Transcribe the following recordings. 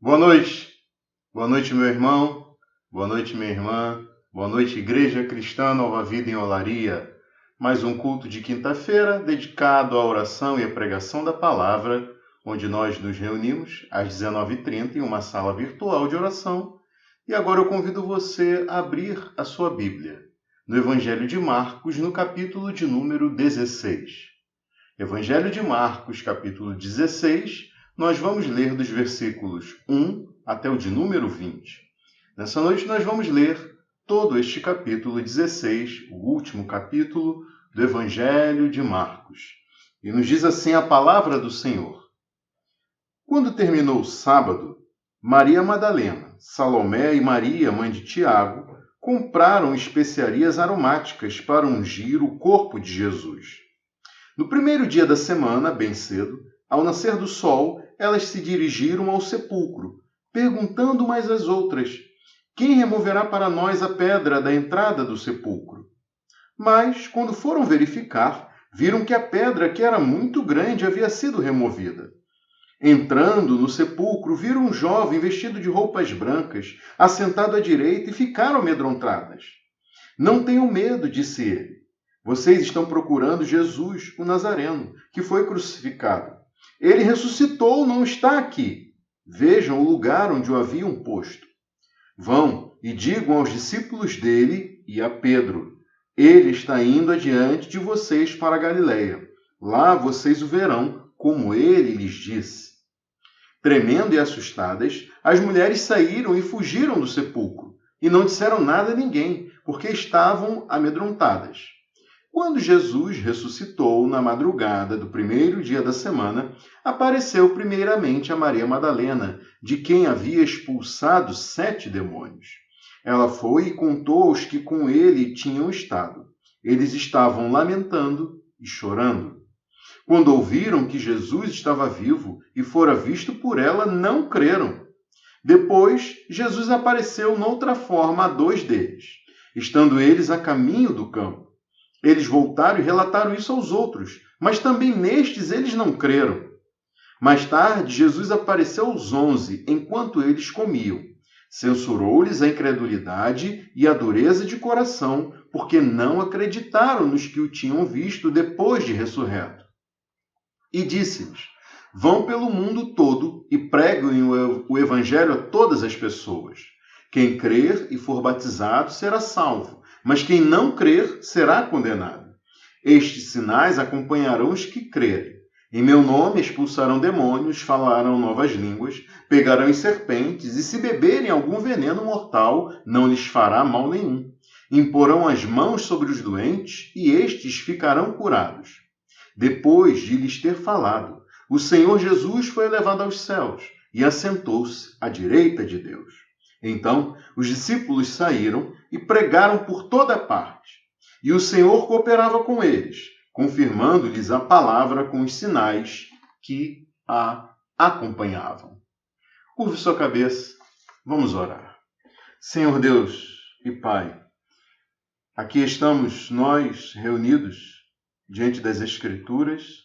Boa noite. Boa noite, meu irmão. Boa noite, minha irmã. Boa noite, Igreja Cristã Nova Vida em Olaria. Mais um culto de quinta-feira dedicado à oração e à pregação da palavra, onde nós nos reunimos às 19h30 em uma sala virtual de oração. E agora eu convido você a abrir a sua Bíblia no Evangelho de Marcos, no capítulo de número 16. Evangelho de Marcos, capítulo 16, nós vamos ler dos versículos 1 até o de número 20. Nessa noite nós vamos ler todo este capítulo 16, o último capítulo do Evangelho de Marcos. E nos diz assim a palavra do Senhor. Quando terminou o sábado, Maria Madalena, Salomé e Maria, mãe de Tiago, compraram especiarias aromáticas para ungir o corpo de Jesus. No primeiro dia da semana, bem cedo, ao nascer do sol, elas se dirigiram ao sepulcro, perguntando umas às outras: quem removerá para nós a pedra da entrada do sepulcro? Mas, quando foram verificar, viram que a pedra, que era muito grande, havia sido removida. Entrando no sepulcro, viram um jovem vestido de roupas brancas, assentado à direita, e ficaram amedrontadas. Não tenham medo, disse ele. Vocês estão procurando Jesus, o Nazareno, que foi crucificado. Ele ressuscitou, não está aqui. Vejam o lugar onde o haviam posto. Vão e digam aos discípulos dele e a Pedro: ele está indo adiante de vocês para a Galileia. Lá vocês o verão, como ele lhes disse. Tremendo e assustadas, as mulheres saíram e fugiram do sepulcro, e não disseram nada a ninguém, porque estavam amedrontadas. Quando Jesus ressuscitou na madrugada do primeiro dia da semana, apareceu primeiramente a Maria Madalena, de quem havia expulsado 7 demônios. Ela foi e contou aos que com ele tinham estado. Eles estavam lamentando e chorando. Quando ouviram que Jesus estava vivo e fora visto por ela, não creram. Depois, Jesus apareceu noutra forma a 2 deles, estando eles a caminho do campo. Eles voltaram e relataram isso aos outros, mas também nestes eles não creram. Mais tarde, Jesus apareceu aos 11, enquanto eles comiam. Censurou-lhes a incredulidade e a dureza de coração, porque não acreditaram nos que o tinham visto depois de ressurreto. E disse-lhes: vão pelo mundo todo e preguem o evangelho a todas as pessoas. Quem crer e for batizado será salvo, mas quem não crer será condenado. Estes sinais acompanharão os que crerem. Em meu nome expulsarão demônios, falarão novas línguas, pegarão em serpentes, e se beberem algum veneno mortal, não lhes fará mal nenhum. Imporão as mãos sobre os doentes, e estes ficarão curados. Depois de lhes ter falado, o Senhor Jesus foi elevado aos céus e assentou-se à direita de Deus. Então, os discípulos saíram e pregaram por toda parte. E o Senhor cooperava com eles, confirmando-lhes a palavra com os sinais que a acompanhavam. Curve sua cabeça, vamos orar. Senhor Deus e Pai, aqui estamos nós reunidos diante das Escrituras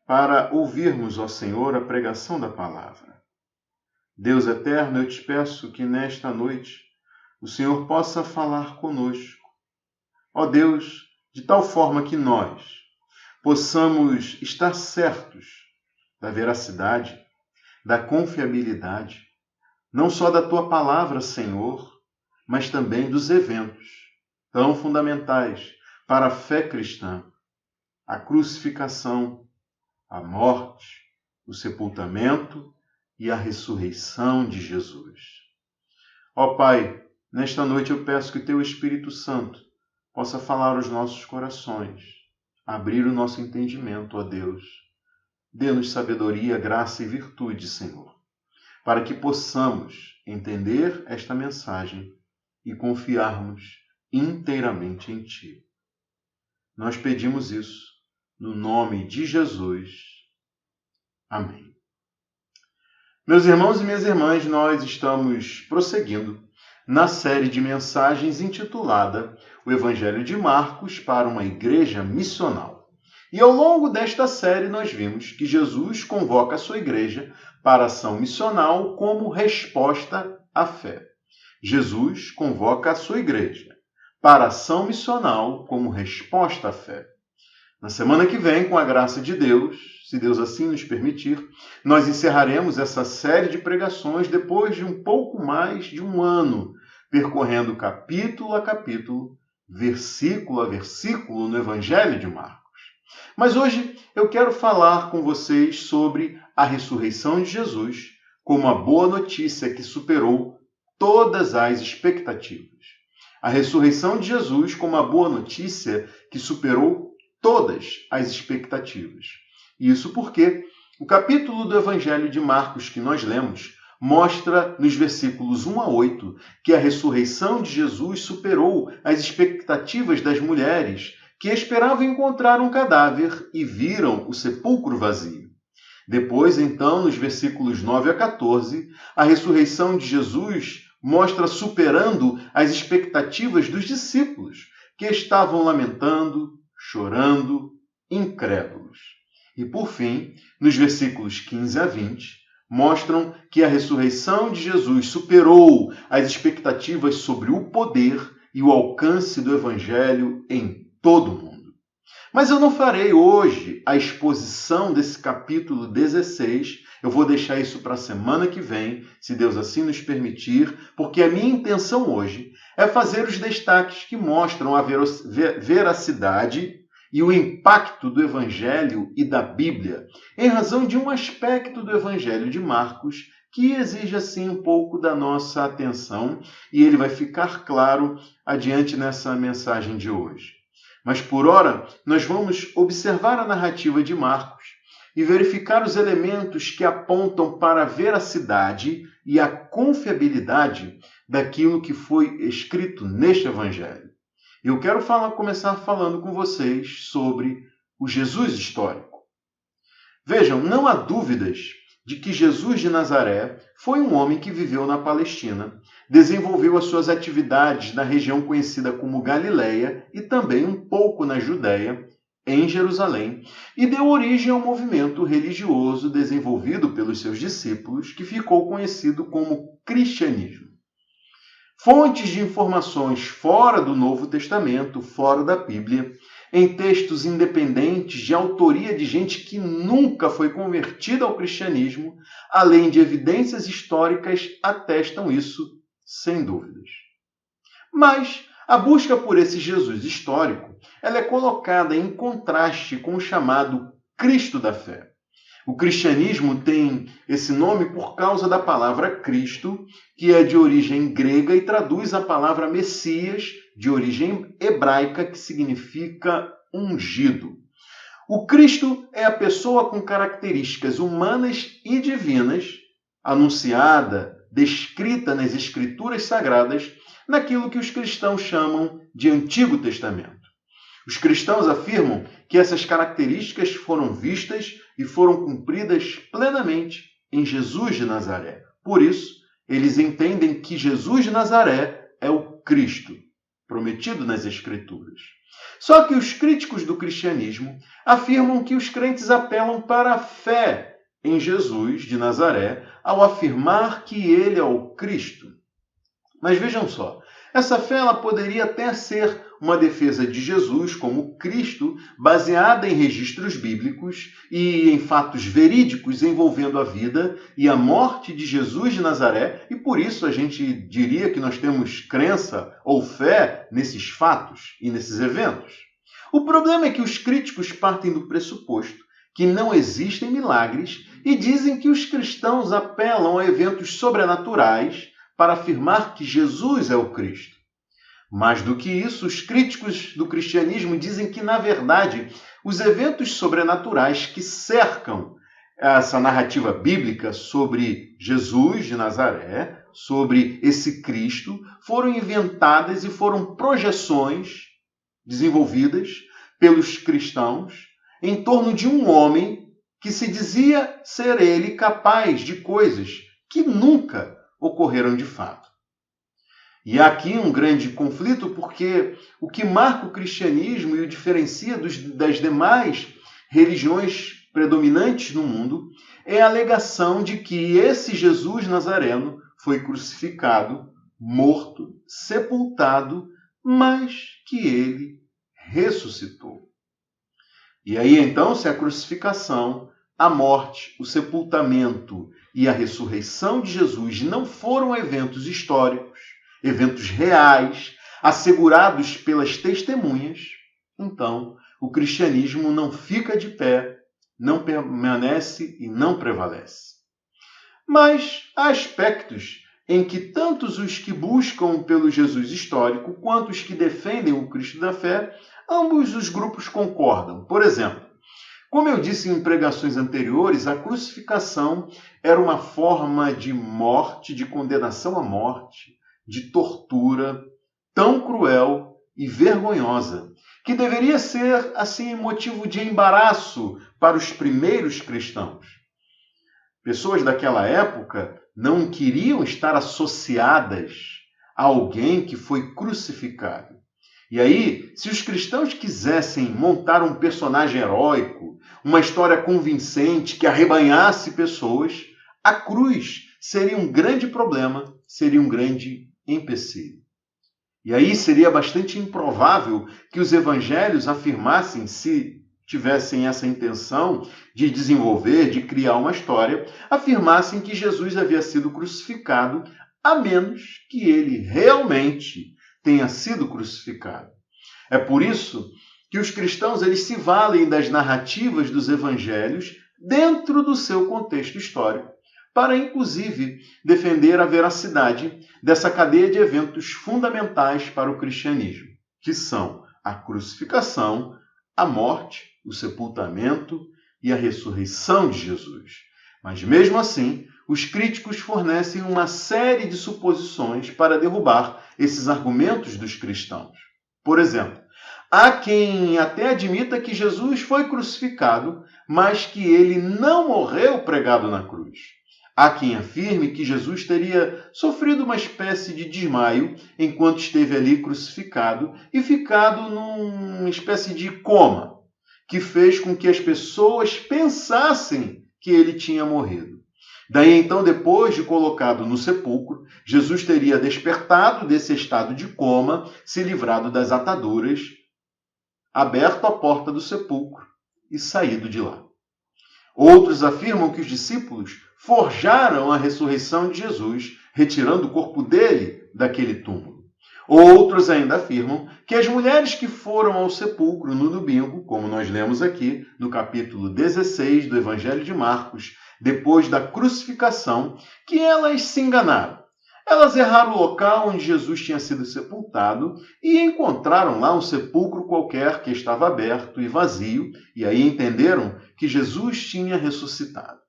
para ouvirmos, ó Senhor, a pregação da palavra. Deus eterno, eu te peço que nesta noite o Senhor possa falar conosco. Ó Deus, de tal forma que nós possamos estar certos da veracidade, da confiabilidade, não só da tua palavra, Senhor, mas também dos eventos tão fundamentais para a fé cristã: a crucificação, a morte, o sepultamento e a ressurreição de Jesus. Ó Pai, nesta noite eu peço que o Teu Espírito Santo possa falar aos nossos corações, abrir o nosso entendimento, ó Deus. Dê-nos sabedoria, graça e virtude, Senhor, para que possamos entender esta mensagem e confiarmos inteiramente em Ti. Nós pedimos isso no nome de Jesus. Amém. Meus irmãos e minhas irmãs, nós estamos prosseguindo na série de mensagens intitulada O Evangelho de Marcos para uma Igreja Missional. E ao longo desta série nós vimos que Jesus convoca a sua igreja para ação missional como resposta à fé. Jesus convoca a sua igreja para ação missional como resposta à fé. Na semana que vem, com a graça de Deus, se Deus assim nos permitir, nós encerraremos essa série de pregações depois de um pouco mais de um ano, percorrendo capítulo a capítulo, versículo a versículo no Evangelho de Marcos. Mas hoje eu quero falar com vocês sobre a ressurreição de Jesus como a boa notícia que superou todas as expectativas. A ressurreição de Jesus como a boa notícia que superou todas as expectativas. Isso porque o capítulo do Evangelho de Marcos que nós lemos mostra nos versículos 1 a 8 que a ressurreição de Jesus superou as expectativas das mulheres que esperavam encontrar um cadáver e viram o sepulcro vazio. Depois, então, nos versículos 9 a 14, a ressurreição de Jesus mostra superando as expectativas dos discípulos, que estavam lamentando, chorando, incrédulos. E, por fim, nos versículos 15 a 20, mostram que a ressurreição de Jesus superou as expectativas sobre o poder e o alcance do Evangelho em todo o mundo. Mas eu não farei hoje a exposição desse capítulo 16, eu vou deixar isso para a semana que vem, se Deus assim nos permitir, porque a minha intenção hoje é fazer os destaques que mostram a veracidade e o impacto do Evangelho e da Bíblia, em razão de um aspecto do Evangelho de Marcos que exige assim um pouco da nossa atenção, e ele vai ficar claro adiante nessa mensagem de hoje. Mas por ora, nós vamos observar a narrativa de Marcos e verificar os elementos que apontam para a veracidade e a confiabilidade daquilo que foi escrito neste Evangelho. Eu quero começar falando com vocês sobre o Jesus histórico. Vejam, não há dúvidas de que Jesus de Nazaré foi um homem que viveu na Palestina, desenvolveu as suas atividades na região conhecida como Galileia e também um pouco na Judéia, em Jerusalém, e deu origem ao movimento religioso desenvolvido pelos seus discípulos, que ficou conhecido como cristianismo. Fontes de informações fora do Novo Testamento, fora da Bíblia, em textos independentes de autoria de gente que nunca foi convertida ao cristianismo, além de evidências históricas, atestam isso, sem dúvidas. Mas a busca por esse Jesus histórico, ela é colocada em contraste com o chamado Cristo da fé. O cristianismo tem esse nome por causa da palavra Cristo, que é de origem grega e traduz a palavra Messias, de origem hebraica, que significa ungido. O Cristo é a pessoa com características humanas e divinas, anunciada, descrita nas Escrituras Sagradas, naquilo que os cristãos chamam de Antigo Testamento. Os cristãos afirmam que essas características foram vistas e foram cumpridas plenamente em Jesus de Nazaré. Por isso, eles entendem que Jesus de Nazaré é o Cristo, prometido nas Escrituras. Só que os críticos do cristianismo afirmam que os crentes apelam para a fé em Jesus de Nazaré ao afirmar que ele é o Cristo. Mas vejam só, essa fé ela poderia até ser uma defesa de Jesus como Cristo, baseada em registros bíblicos e em fatos verídicos envolvendo a vida e a morte de Jesus de Nazaré, e por isso a gente diria que nós temos crença ou fé nesses fatos e nesses eventos. O problema é que os críticos partem do pressuposto que não existem milagres e dizem que os cristãos apelam a eventos sobrenaturais para afirmar que Jesus é o Cristo. Mais do que isso, os críticos do cristianismo dizem que, na verdade, os eventos sobrenaturais que cercam essa narrativa bíblica sobre Jesus de Nazaré, sobre esse Cristo, foram inventadas e foram projeções desenvolvidas pelos cristãos em torno de um homem que se dizia ser ele capaz de coisas que nunca ocorreram de fato. E há aqui um grande conflito, porque o que marca o cristianismo e o diferencia das demais religiões predominantes no mundo é a alegação de que esse Jesus Nazareno foi crucificado, morto, sepultado, mas que ele ressuscitou. E aí então, se a crucificação, a morte, o sepultamento e a ressurreição de Jesus não foram eventos históricos, eventos reais, assegurados pelas testemunhas, então o cristianismo não fica de pé, não permanece e não prevalece. Mas há aspectos em que tanto os que buscam pelo Jesus histórico quanto os que defendem o Cristo da fé, ambos os grupos concordam. Por exemplo, como eu disse em pregações anteriores, a crucificação era uma forma de morte, de condenação à morte, de tortura tão cruel e vergonhosa, que deveria ser, assim, motivo de embaraço para os primeiros cristãos. Pessoas daquela época não queriam estar associadas a alguém que foi crucificado. E aí, se os cristãos quisessem montar um personagem heróico, uma história convincente que arrebanhasse pessoas, a cruz seria um grande problema, seria um grande empecilho. E aí seria bastante improvável que os evangelhos afirmassem, se tivessem essa intenção de desenvolver, de criar uma história, afirmassem que Jesus havia sido crucificado, a menos que ele realmente tenha sido crucificado. É por isso que os cristãos eles se valem das narrativas dos evangelhos dentro do seu contexto histórico, para, inclusive, defender a veracidade dessa cadeia de eventos fundamentais para o cristianismo, que são a crucificação, a morte, o sepultamento e a ressurreição de Jesus. Mas, mesmo assim, os críticos fornecem uma série de suposições para derrubar esses argumentos dos cristãos. Por exemplo, há quem até admita que Jesus foi crucificado, mas que ele não morreu pregado na cruz. Há quem afirme que Jesus teria sofrido uma espécie de desmaio enquanto esteve ali crucificado e ficado numa espécie de coma, que fez com que as pessoas pensassem que ele tinha morrido. Daí então, depois de colocado no sepulcro, Jesus teria despertado desse estado de coma, se livrado das ataduras, aberto a porta do sepulcro e saído de lá. Outros afirmam que os discípulos forjaram a ressurreição de Jesus, retirando o corpo dele daquele túmulo. Outros ainda afirmam que as mulheres que foram ao sepulcro no domingo, como nós lemos aqui no capítulo 16 do Evangelho de Marcos, depois da crucificação, que elas se enganaram. Elas erraram o local onde Jesus tinha sido sepultado e encontraram lá um sepulcro qualquer que estava aberto e vazio, e aí entenderam que Jesus tinha ressuscitado.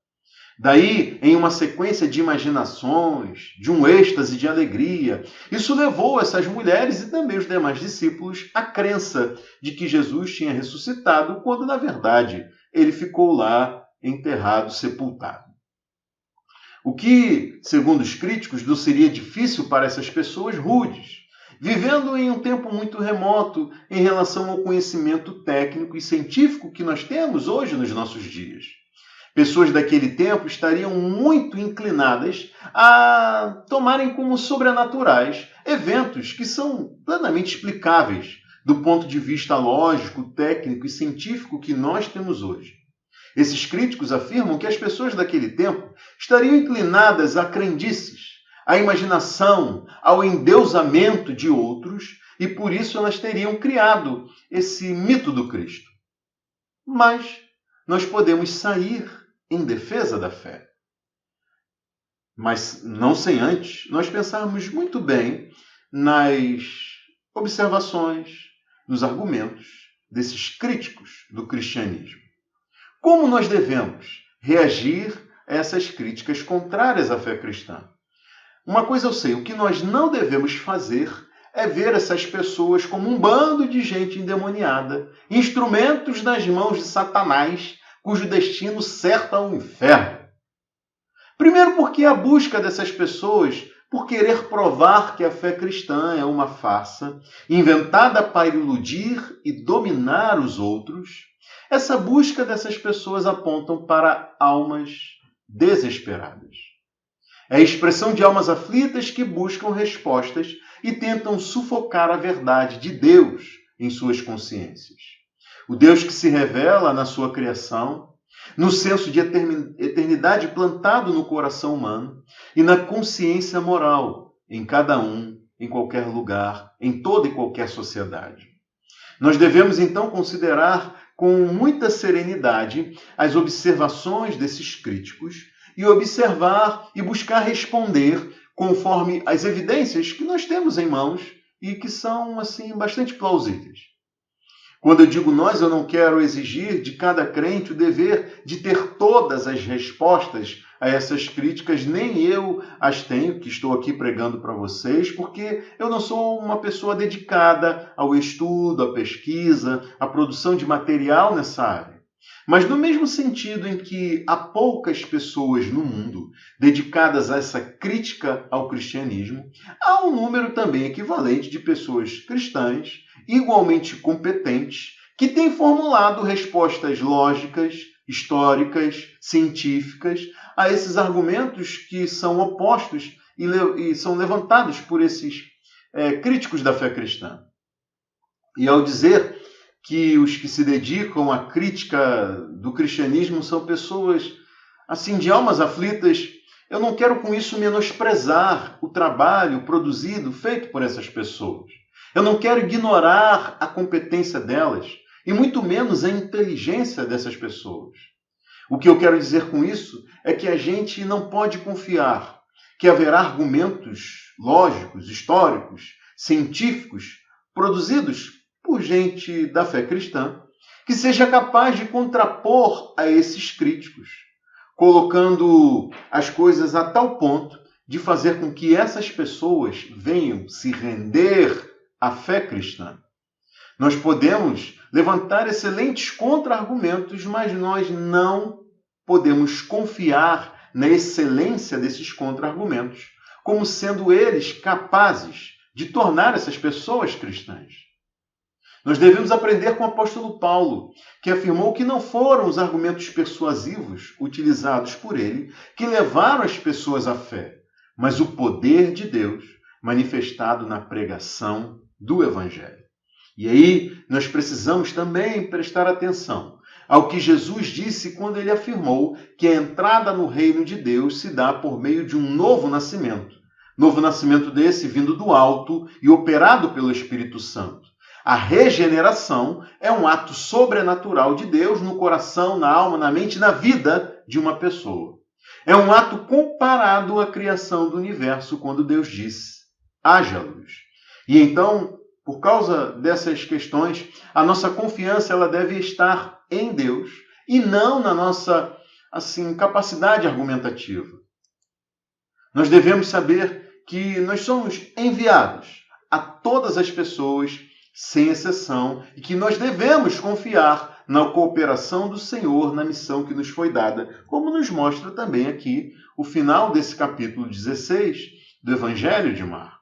Daí, em uma sequência de imaginações, de um êxtase de alegria, isso levou essas mulheres e também os demais discípulos à crença de que Jesus tinha ressuscitado, quando, na verdade, ele ficou lá enterrado, sepultado. O que, segundo os críticos, não seria difícil para essas pessoas rudes, vivendo em um tempo muito remoto em relação ao conhecimento técnico e científico que nós temos hoje nos nossos dias. Pessoas daquele tempo estariam muito inclinadas a tomarem como sobrenaturais eventos que são plenamente explicáveis do ponto de vista lógico, técnico e científico que nós temos hoje. Esses críticos afirmam que as pessoas daquele tempo estariam inclinadas a crendices, à imaginação, ao endeusamento de outros, e por isso elas teriam criado esse mito do Cristo. Mas nós podemos sair em defesa da fé. Mas não sem antes nós pensarmos muito bem nas observações, nos argumentos desses críticos do cristianismo. Como nós devemos reagir a essas críticas contrárias à fé cristã? Uma coisa eu sei, o que nós não devemos fazer é ver essas pessoas como um bando de gente endemoniada, instrumentos nas mãos de Satanás, cujo destino certo é o inferno. Primeiro porque a busca dessas pessoas por querer provar que a fé cristã é uma farsa, inventada para iludir e dominar os outros, essa busca dessas pessoas apontam para almas desesperadas. É a expressão de almas aflitas que buscam respostas e tentam sufocar a verdade de Deus em suas consciências. O Deus que se revela na sua criação, no senso de eternidade plantado no coração humano e na consciência moral em cada um, em qualquer lugar, em toda e qualquer sociedade. Nós devemos então considerar com muita serenidade as observações desses críticos e observar e buscar responder conforme as evidências que nós temos em mãos e que são, assim, bastante plausíveis. Quando eu digo nós, eu não quero exigir de cada crente o dever de ter todas as respostas a essas críticas, nem eu as tenho, que estou aqui pregando para vocês, porque eu não sou uma pessoa dedicada ao estudo, à pesquisa, à produção de material nessa área. Mas no mesmo sentido em que há poucas pessoas no mundo dedicadas a essa crítica ao cristianismo, há um número também equivalente de pessoas cristãs, igualmente competentes, que têm formulado respostas lógicas, históricas, científicas a esses argumentos que são opostos e são levantados por esses críticos da fé cristã. E ao dizer que os que se dedicam à crítica do cristianismo são pessoas, assim, de almas aflitas, eu não quero com isso menosprezar o trabalho produzido, feito por essas pessoas. Eu não quero ignorar a competência delas, e muito menos a inteligência dessas pessoas. O que eu quero dizer com isso é que a gente não pode confiar que haverá argumentos lógicos, históricos, científicos, produzidos por gente da fé cristã, que seja capaz de contrapor a esses críticos, colocando as coisas a tal ponto de fazer com que essas pessoas venham se render à fé cristã. Nós podemos levantar excelentes contra-argumentos, mas nós não podemos confiar na excelência desses contra-argumentos, como sendo eles capazes de tornar essas pessoas cristãs. Nós devemos aprender com o apóstolo Paulo, que afirmou que não foram os argumentos persuasivos utilizados por ele que levaram as pessoas à fé, mas o poder de Deus manifestado na pregação do Evangelho. E aí nós precisamos também prestar atenção ao que Jesus disse quando ele afirmou que a entrada no reino de Deus se dá por meio de um novo nascimento. Novo nascimento desse vindo do alto e operado pelo Espírito Santo. A regeneração é um ato sobrenatural de Deus no coração, na alma, na mente e na vida de uma pessoa. É um ato comparado à criação do universo, quando Deus disse, haja luz. E então, por causa dessas questões, a nossa confiança ela deve estar em Deus e não na nossa capacidade argumentativa. Nós devemos saber que nós somos enviados a todas as pessoas sem exceção, e que nós devemos confiar na cooperação do Senhor na missão que nos foi dada, como nos mostra também aqui o final desse capítulo 16 do Evangelho de Marcos.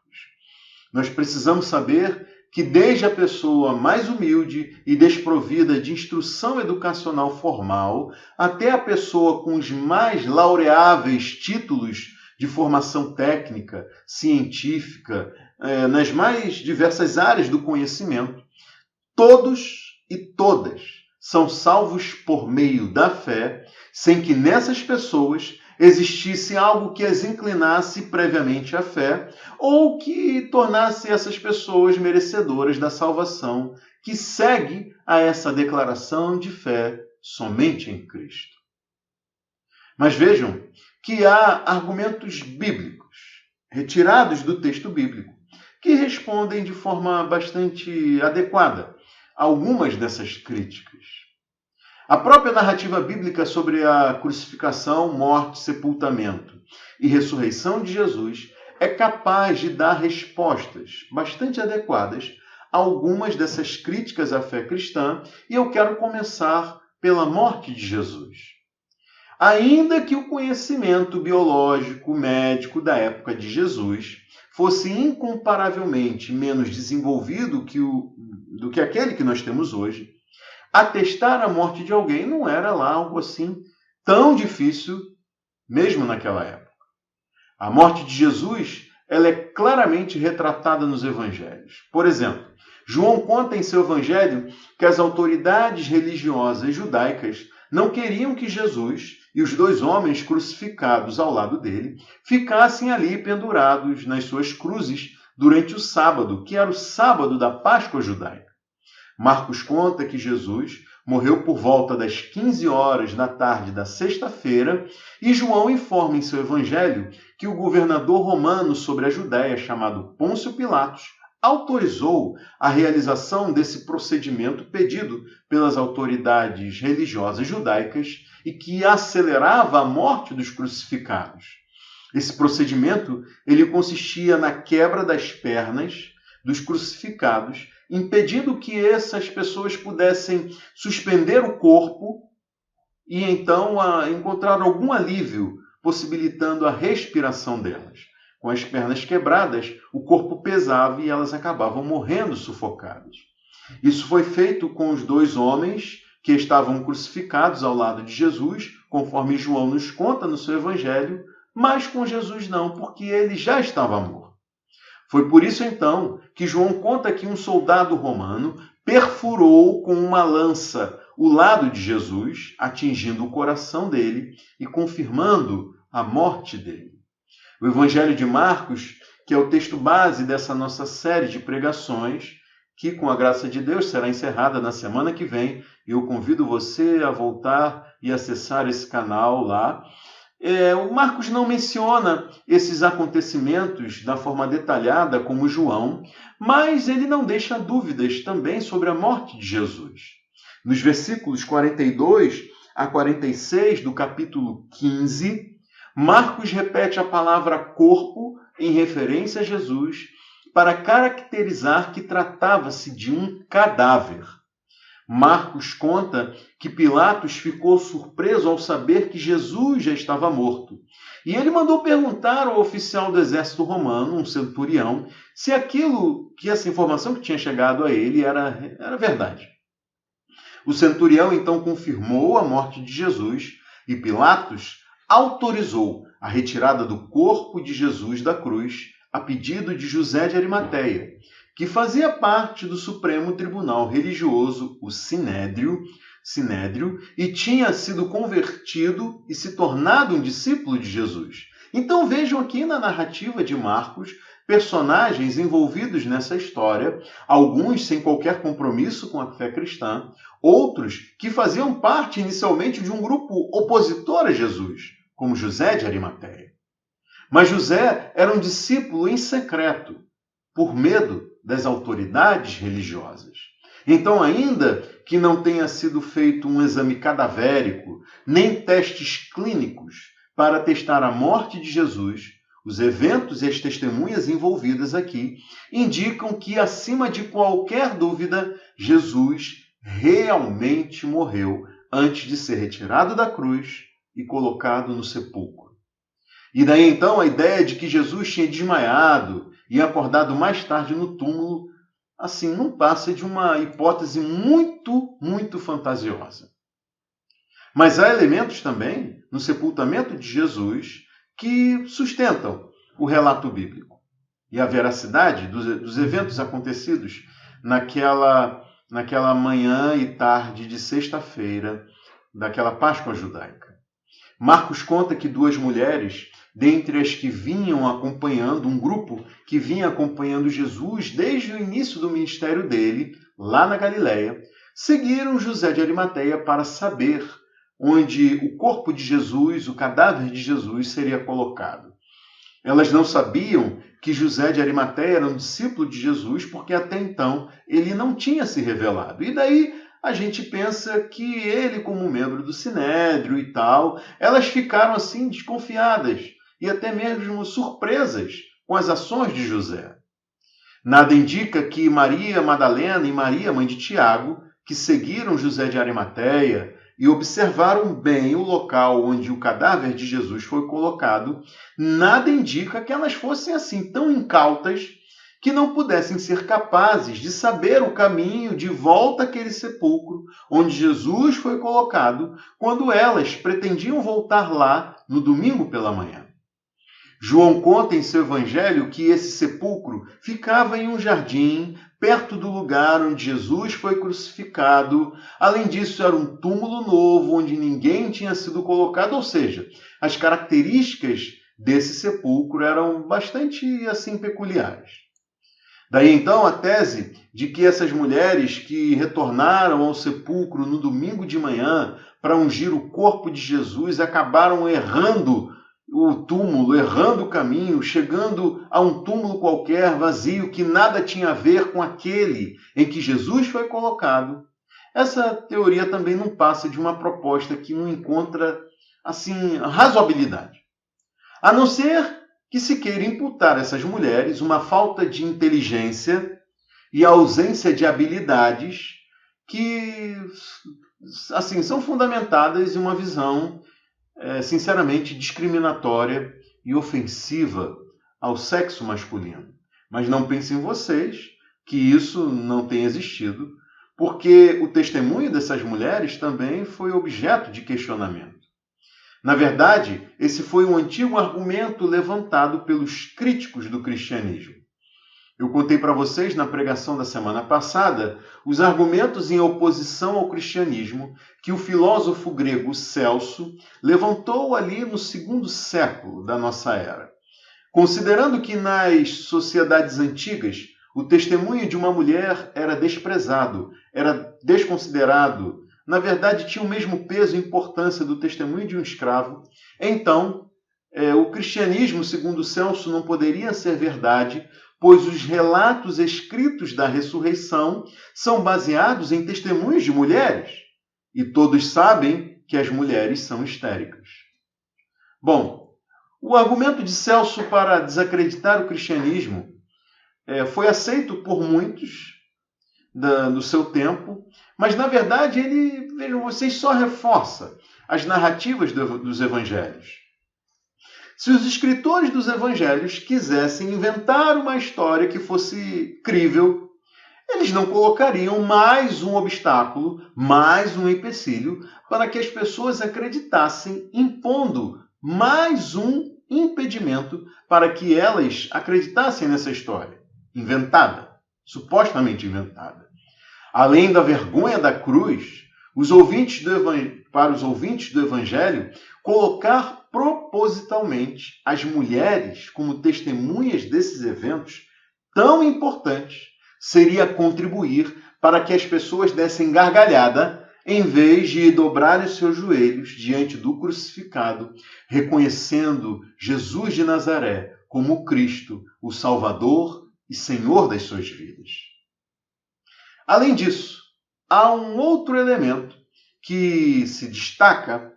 Nós precisamos saber que desde a pessoa mais humilde e desprovida de instrução educacional formal, até a pessoa com os mais laureáveis títulos de formação técnica, científica, nas mais diversas áreas do conhecimento, todos e todas são salvos por meio da fé, sem que nessas pessoas existisse algo que as inclinasse previamente à fé ou que tornasse essas pessoas merecedoras da salvação que segue a essa declaração de fé somente em Cristo. Mas vejam que há argumentos bíblicos, retirados do texto bíblico, que respondem de forma bastante adequada a algumas dessas críticas. A própria narrativa bíblica sobre a crucificação, morte, sepultamento e ressurreição de Jesus é capaz de dar respostas bastante adequadas a algumas dessas críticas à fé cristã, e eu quero começar pela morte de Jesus. Ainda que o conhecimento biológico, médico da época de Jesus fosse incomparavelmente menos desenvolvido do que aquele que nós temos hoje, atestar a morte de alguém não era lá algo assim tão difícil mesmo naquela época. A morte de Jesus, ela é claramente retratada nos evangelhos. Por exemplo, João conta em seu evangelho que as autoridades religiosas judaicas não queriam que Jesus e os 2 homens crucificados ao lado dele ficassem ali pendurados nas suas cruzes durante o sábado, que era o sábado da Páscoa judaica. Marcos conta que Jesus morreu por volta das 15 horas da tarde da sexta-feira, e João informa em seu evangelho que o governador romano sobre a Judéia, chamado Pôncio Pilatos, autorizou a realização desse procedimento pedido pelas autoridades religiosas judaicas e que acelerava a morte dos crucificados. Esse procedimento ele consistia na quebra das pernas dos crucificados, impedindo que essas pessoas pudessem suspender o corpo e então encontrar algum alívio, possibilitando a respiração delas. Com as pernas quebradas, o corpo pesava e elas acabavam morrendo sufocadas. Isso foi feito com os 2 homens que estavam crucificados ao lado de Jesus, conforme João nos conta no seu evangelho, mas com Jesus não, porque ele já estava morto. Foi por isso, então, que João conta que um soldado romano perfurou com uma lança o lado de Jesus, atingindo o coração dele e confirmando a morte dele. O Evangelho de Marcos, que é o texto base dessa nossa série de pregações, que, com a graça de Deus, será encerrada na semana que vem, e eu convido você a voltar e acessar esse canal lá. O Marcos não menciona esses acontecimentos da forma detalhada como João, mas ele não deixa dúvidas também sobre a morte de Jesus. Nos versículos 42 a 46 do capítulo 15, Marcos repete a palavra corpo em referência a Jesus para caracterizar que tratava-se de um cadáver. Marcos conta que Pilatos ficou surpreso ao saber que Jesus já estava morto. E ele mandou perguntar ao oficial do exército romano, um centurião, se essa informação que tinha chegado a ele era verdade. O centurião então confirmou a morte de Jesus e Pilatos autorizou a retirada do corpo de Jesus da cruz a pedido de José de Arimateia, que fazia parte do Supremo Tribunal Religioso, o Sinédrio, e tinha sido convertido e se tornado um discípulo de Jesus. Então vejam aqui na narrativa de Marcos personagens envolvidos nessa história, alguns sem qualquer compromisso com a fé cristã, outros que faziam parte inicialmente de um grupo opositor a Jesus, como José de Arimateia. Mas José era um discípulo em secreto, por medo das autoridades religiosas. Então, ainda que não tenha sido feito um exame cadavérico, nem testes clínicos para testar a morte de Jesus, os eventos e as testemunhas envolvidas aqui indicam que, acima de qualquer dúvida, Jesus realmente morreu antes de ser retirado da cruz e colocado no sepulcro. E daí então a ideia de que Jesus tinha desmaiado e acordado mais tarde no túmulo, assim, não passa de uma hipótese muito, muito fantasiosa. Mas há elementos também no sepultamento de Jesus que sustentam o relato bíblico e a veracidade dos eventos acontecidos naquela manhã e tarde de sexta-feira daquela Páscoa judaica. Marcos conta que 2 mulheres, dentre as que vinham acompanhando, um grupo que vinha acompanhando Jesus desde o início do ministério dele, lá na Galileia, seguiram José de Arimateia para saber onde o corpo de Jesus, o cadáver de Jesus, seria colocado. Elas não sabiam que José de Arimateia era um discípulo de Jesus, porque até então ele não tinha se revelado. E daí a gente pensa que ele, como membro do Sinédrio e tal, elas ficaram assim desconfiadas e até mesmo surpresas com as ações de José. Nada indica que Maria Madalena e Maria, mãe de Tiago, que seguiram José de Arimateia e observaram bem o local onde o cadáver de Jesus foi colocado, nada indica que elas fossem assim tão incautas que não pudessem ser capazes de saber o caminho de volta àquele sepulcro onde Jesus foi colocado, quando elas pretendiam voltar lá no domingo pela manhã. João conta em seu evangelho que esse sepulcro ficava em um jardim, perto do lugar onde Jesus foi crucificado. Além disso, era um túmulo novo, onde ninguém tinha sido colocado, ou seja, as características desse sepulcro eram bastante assim peculiares. Daí então a tese de que essas mulheres que retornaram ao sepulcro no domingo de manhã para ungir o corpo de Jesus acabaram errando o túmulo, errando o caminho, chegando a um túmulo qualquer vazio que nada tinha a ver com aquele em que Jesus foi colocado. Essa teoria também não passa de uma proposta que não encontra assim razoabilidade. A não ser que se queira imputar a essas mulheres uma falta de inteligência e a ausência de habilidades que assim são fundamentadas em uma visão sinceramente discriminatória e ofensiva ao sexo masculino. Mas não pensem vocês que isso não tem existido, porque o testemunho dessas mulheres também foi objeto de questionamento. Na verdade, esse foi um antigo argumento levantado pelos críticos do cristianismo. Eu contei para vocês na pregação da semana passada os argumentos em oposição ao cristianismo que o filósofo grego Celso levantou ali no 2º século da nossa era. Considerando que nas sociedades antigas o testemunho de uma mulher era desprezado, era desconsiderado, na verdade tinha o mesmo peso e importância do testemunho de um escravo, então o cristianismo, segundo Celso, não poderia ser verdade, pois os relatos escritos da ressurreição são baseados em testemunhos de mulheres, e todos sabem que as mulheres são histéricas. Bom, o argumento de Celso para desacreditar o cristianismo foi aceito por muitos do seu tempo, mas na verdade ele, vejam vocês, só reforça as narrativas dos evangelhos. Se os escritores dos evangelhos quisessem inventar uma história que fosse crível, eles não colocariam mais um obstáculo, mais um empecilho para que as pessoas acreditassem, impondo mais um impedimento para que elas acreditassem nessa história inventada, supostamente inventada. Além da vergonha da cruz, para os ouvintes do evangelho, colocar propositalmente as mulheres como testemunhas desses eventos tão importantes seria contribuir para que as pessoas dessem gargalhada em vez de dobrarem os seus joelhos diante do crucificado, reconhecendo Jesus de Nazaré como Cristo, o Salvador e Senhor das suas vidas. Além disso, há um outro elemento que se destaca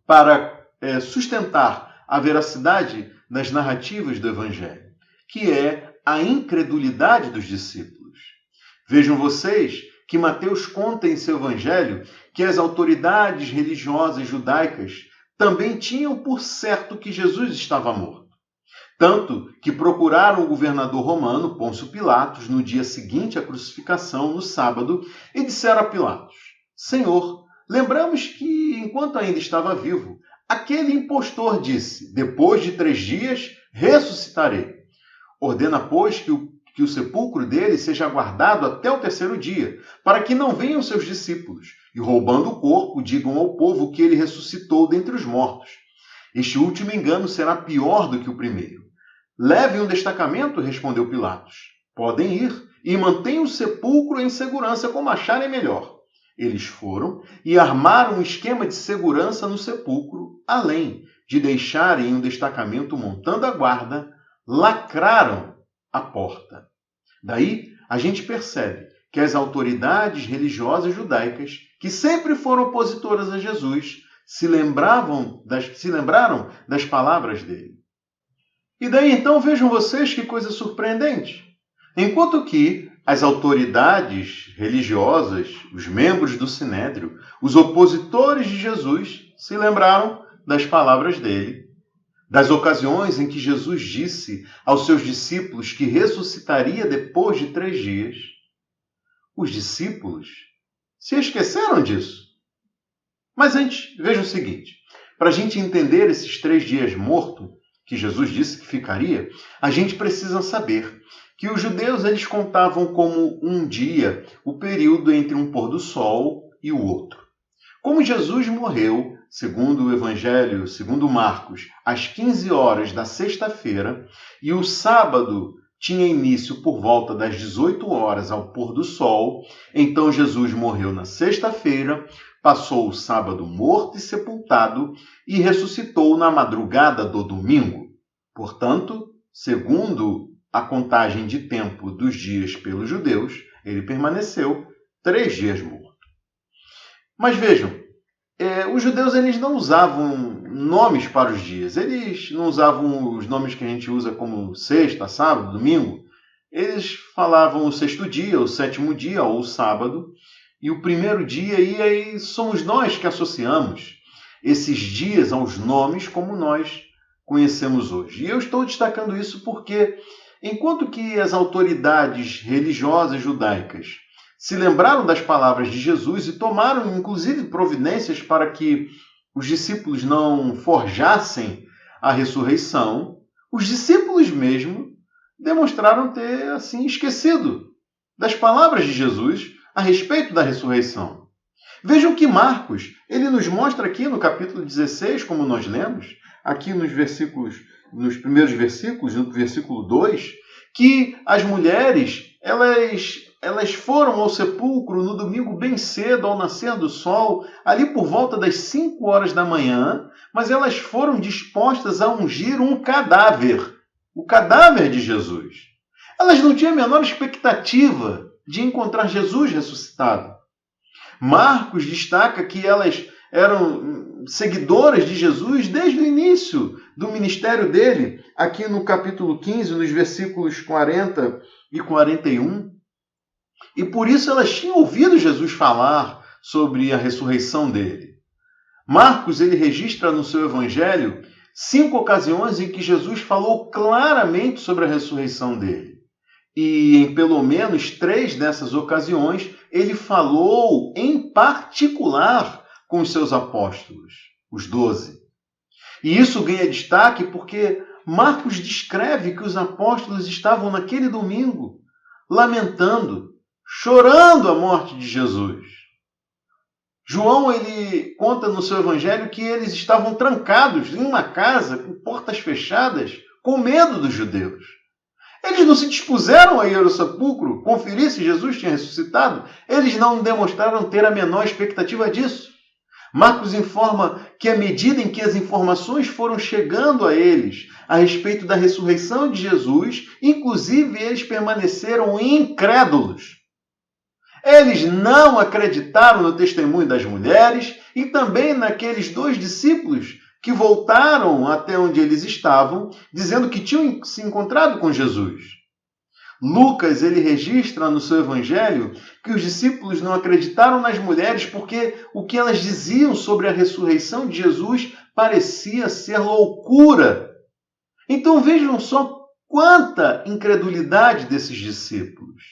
para sustentar a veracidade das narrativas do Evangelho, que é a incredulidade dos discípulos. Vejam vocês que Mateus conta em seu Evangelho que as autoridades religiosas judaicas também tinham por certo que Jesus estava morto. Tanto que procuraram o governador romano, Pôncio Pilatos, no dia seguinte à crucificação, no sábado, e disseram a Pilatos: Senhor, lembramos que, enquanto ainda estava vivo, aquele impostor disse: depois de 3 dias ressuscitarei. Ordena, pois, que o sepulcro dele seja guardado até o 3º dia, para que não venham seus discípulos e, roubando o corpo, digam ao povo que ele ressuscitou dentre os mortos. Este último engano será pior do que o primeiro. Levem um destacamento, respondeu Pilatos. Podem ir e mantenham o sepulcro em segurança como acharem melhor. Eles foram e armaram um esquema de segurança no sepulcro, além de deixarem um destacamento montando a guarda, lacraram a porta. Daí a gente percebe que as autoridades religiosas judaicas, que sempre foram opositoras a Jesus, se lembraram das palavras dele. E daí então vejam vocês que coisa surpreendente. Enquanto que as autoridades religiosas, os membros do Sinédrio, os opositores de Jesus, se lembraram das palavras dele, das ocasiões em que Jesus disse aos seus discípulos que ressuscitaria depois de 3 dias, os discípulos se esqueceram disso. Mas antes, veja o seguinte, para a gente entender esses 3 dias morto, que Jesus disse que ficaria, a gente precisa saber que os judeus eles contavam como um dia o período entre um pôr do sol e o outro. Como Jesus morreu, segundo o Evangelho, segundo Marcos, às 15 horas da sexta-feira, e o sábado tinha início por volta das 18 horas ao pôr do sol, então Jesus morreu na sexta-feira, passou o sábado morto e sepultado e ressuscitou na madrugada do domingo. Portanto, segundo a contagem de tempo dos dias pelos judeus, ele permaneceu 3 dias morto. Mas vejam, os judeus eles não usavam nomes para os dias. Eles não usavam os nomes que a gente usa como sexta, sábado, domingo. Eles falavam o 6º dia, o 7º dia ou o sábado. E o 1º dia, e aí somos nós que associamos esses dias aos nomes como nós conhecemos hoje. E eu estou destacando isso porque, enquanto que as autoridades religiosas judaicas se lembraram das palavras de Jesus e tomaram, inclusive, providências para que os discípulos não forjassem a ressurreição, os discípulos mesmo demonstraram ter, assim, esquecido das palavras de Jesus a respeito da ressurreição. Vejam que Marcos, ele nos mostra aqui no capítulo 16, como nós lemos, aqui nos primeiros versículos, no versículo 2, que as mulheres, elas foram ao sepulcro no domingo bem cedo, ao nascer do sol, ali por volta das 5 horas da manhã, mas elas foram dispostas a ungir um cadáver, o cadáver de Jesus. Elas não tinham a menor expectativa de encontrar Jesus ressuscitado. Marcos destaca que elas eram seguidoras de Jesus desde o início do ministério dele, aqui no capítulo 15, nos versículos 40 e 41. E por isso elas tinham ouvido Jesus falar sobre a ressurreição dele. Marcos ele registra no seu evangelho 5 ocasiões em que Jesus falou claramente sobre a ressurreição dele. E em pelo menos 3 dessas ocasiões, ele falou em particular com os seus apóstolos, os 12. E isso ganha destaque porque Marcos descreve que os apóstolos estavam naquele domingo lamentando, chorando a morte de Jesus. João ele conta no seu evangelho que eles estavam trancados em uma casa com portas fechadas, com medo dos judeus. Eles não se dispuseram a ir ao sepulcro, conferir se Jesus tinha ressuscitado. Eles não demonstraram ter a menor expectativa disso. Marcos informa que à medida em que as informações foram chegando a eles a respeito da ressurreição de Jesus, inclusive eles permaneceram incrédulos. Eles não acreditaram no testemunho das mulheres e também naqueles 2 discípulos que voltaram até onde eles estavam, dizendo que tinham se encontrado com Jesus. Lucas ele registra no seu evangelho que os discípulos não acreditaram nas mulheres porque o que elas diziam sobre a ressurreição de Jesus parecia ser loucura. Então vejam só quanta incredulidade desses discípulos.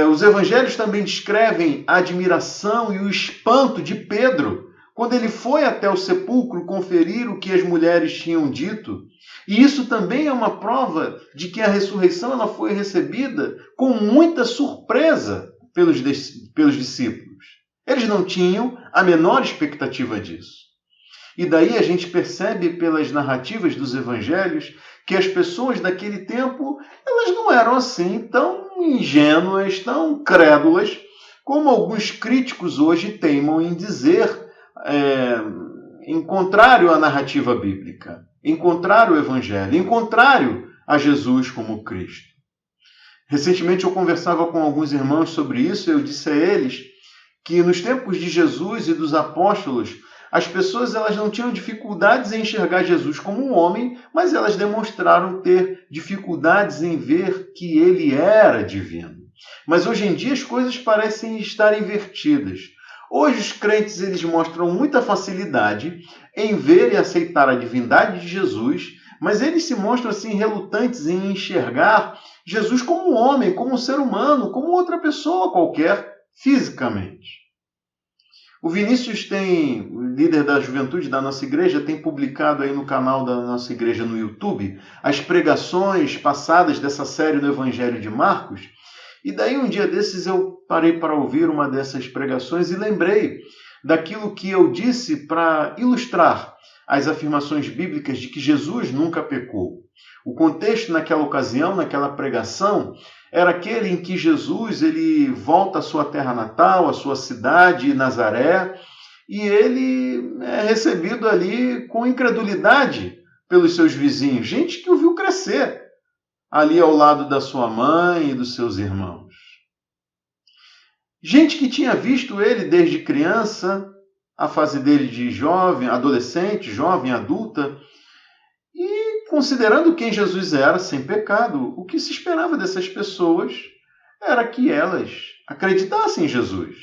Os evangelhos também descrevem a admiração e o espanto de Pedro quando ele foi até o sepulcro conferir o que as mulheres tinham dito. E isso também é uma prova de que a ressurreição ela foi recebida com muita surpresa pelos discípulos. Eles não tinham a menor expectativa disso. E daí a gente percebe pelas narrativas dos evangelhos que as pessoas daquele tempo elas não eram assim tão ingênuas, tão crédulas, como alguns críticos hoje teimam em dizer, em contrário à narrativa bíblica, em contrário ao Evangelho, em contrário a Jesus como Cristo. Recentemente eu conversava com alguns irmãos sobre isso e eu disse a eles que nos tempos de Jesus e dos apóstolos, as pessoas elas não tinham dificuldades em enxergar Jesus como um homem, mas elas demonstraram ter dificuldades em ver que ele era divino. Mas hoje em dia as coisas parecem estar invertidas. Hoje os crentes eles mostram muita facilidade em ver e aceitar a divindade de Jesus, mas eles se mostram assim relutantes em enxergar Jesus como um homem, como um ser humano, como outra pessoa qualquer, fisicamente. O Vinícius o líder da juventude da nossa igreja, tem publicado aí no canal da nossa igreja no YouTube as pregações passadas dessa série do Evangelho de Marcos. E daí um dia desses eu parei para ouvir uma dessas pregações e lembrei daquilo que eu disse para ilustrar as afirmações bíblicas de que Jesus nunca pecou. O contexto naquela ocasião, naquela pregação, era aquele em que Jesus ele volta à sua terra natal, à sua cidade, Nazaré, e ele é recebido ali com incredulidade pelos seus vizinhos, gente que o viu crescer ali ao lado da sua mãe e dos seus irmãos. Gente que tinha visto ele desde criança, a fase dele de jovem, adolescente, jovem, adulta, e considerando quem Jesus era, sem pecado, o que se esperava dessas pessoas era que elas acreditassem em Jesus.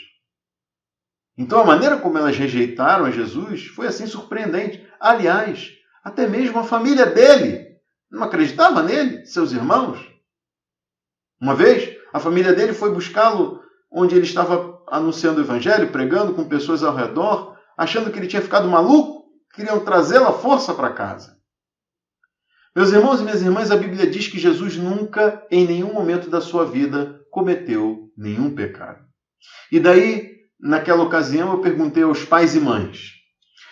Então a maneira como elas rejeitaram a Jesus foi assim surpreendente. Aliás, até mesmo a família dele não acreditava nele, seus irmãos. Uma vez, a família dele foi buscá-lo onde ele estava anunciando o evangelho, pregando com pessoas ao redor, achando que ele tinha ficado maluco, queriam trazê-lo à força para casa. Meus irmãos e minhas irmãs, a Bíblia diz que Jesus nunca, em nenhum momento da sua vida, cometeu nenhum pecado. E daí, naquela ocasião, eu perguntei aos pais e mães: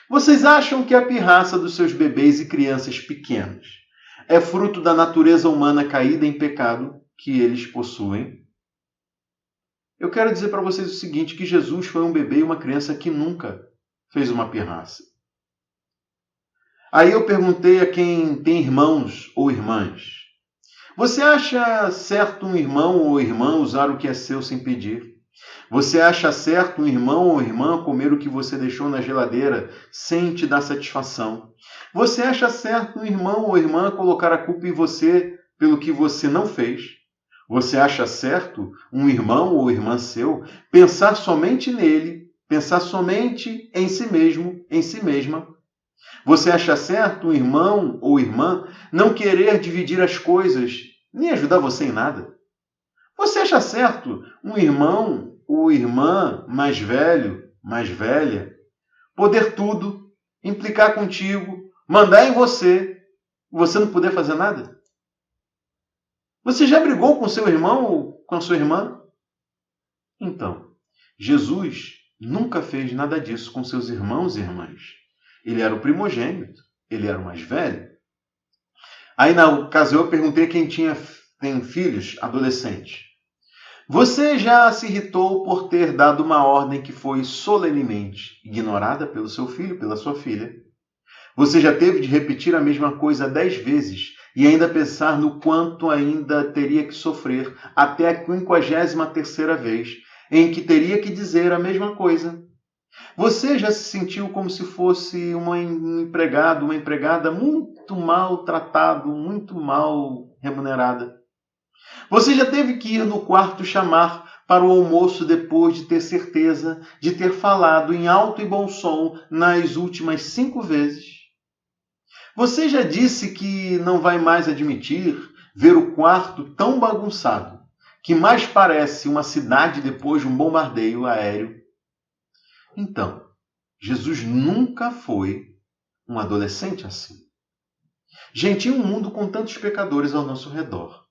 vocês acham que a pirraça dos seus bebês e crianças pequenos é fruto da natureza humana caída em pecado que eles possuem? Eu quero dizer para vocês o seguinte, que Jesus foi um bebê e uma criança que nunca fez uma pirraça. Aí eu perguntei a quem tem irmãos ou irmãs: você acha certo um irmão ou irmã usar o que é seu sem pedir? Você acha certo um irmão ou irmã comer o que você deixou na geladeira sem te dar satisfação? Você acha certo um irmão ou irmã colocar a culpa em você pelo que você não fez? Você acha certo um irmão ou irmã seu pensar somente nele, pensar somente em si mesmo, em si mesma? Você acha certo um irmão ou irmã não querer dividir as coisas, nem ajudar você em nada? Você acha certo um irmão ou irmã mais velho, mais velha, poder tudo, implicar contigo, mandar em você, e você não poder fazer nada? Você já brigou com seu irmão ou com a sua irmã? Então, Jesus nunca fez nada disso com seus irmãos e irmãs. Ele era o primogênito, ele era o mais velho. Aí na ocasião eu perguntei a quem tem filhos adolescentes: você já se irritou por ter dado uma ordem que foi solenemente ignorada pelo seu filho, pela sua filha? Você já teve de repetir a mesma coisa 10 vezes e ainda pensar no quanto ainda teria que sofrer até a 53ª vez em que teria que dizer a mesma coisa? Você já se sentiu como se fosse um empregado, uma empregada muito mal tratado, muito mal remunerada? Você já teve que ir no quarto chamar para o almoço depois de ter certeza de ter falado em alto e bom som nas últimas 5 vezes? Você já disse que não vai mais admitir ver o quarto tão bagunçado que mais parece uma cidade depois de um bombardeio aéreo? Então, Jesus nunca foi um adolescente assim. Gente, em um mundo com tantos pecadores ao nosso redor,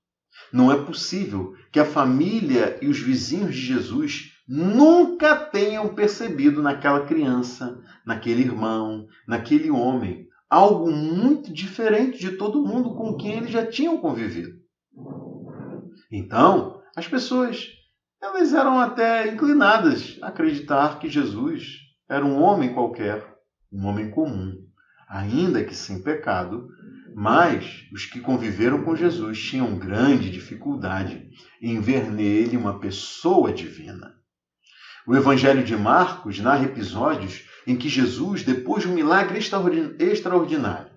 não é possível que a família e os vizinhos de Jesus nunca tenham percebido naquela criança, naquele irmão, naquele homem, algo muito diferente de todo mundo com quem eles já tinham convivido. Então, as pessoas elas eram até inclinadas a acreditar que Jesus era um homem qualquer, um homem comum, ainda que sem pecado, mas os que conviveram com Jesus tinham grande dificuldade em ver nele uma pessoa divina. O Evangelho de Marcos narra episódios em que Jesus, depois de um milagre extraordinário,